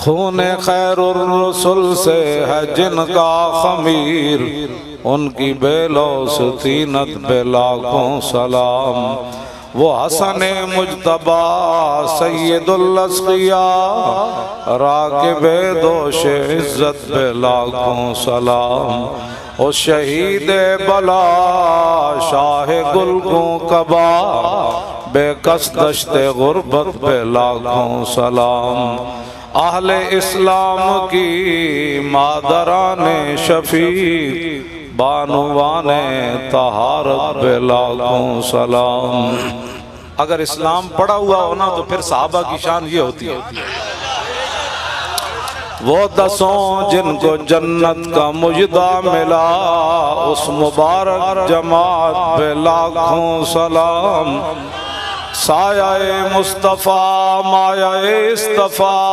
خون خیر الرسل سے ہے جن کا خمیر، ان کی بے لوث طینت پہ لاکھوں سلام۔ وہ حسن مجتبی سید الاسقیاء، راکب دوش عزت پہ لاکھوں سلام۔ او شہید بلا شاہ گلگوں کبا، بے کس دشت غربت پہ لاکھوں سلام۔ اہل اسلام کی مادران شفیق، بانوان طہارت پہ لاکھوں سلام۔ اگر اسلام پڑا ہوا ہونا تو پھر صحابہ کی شان یہ ہوتی ہے، وہ دسوں جن کو جنت کا مجدہ ملا، اس مبارک جماعت پہ لاکھوں سلام۔ سایہ مصطفیٰ مایہ اصطفیٰ،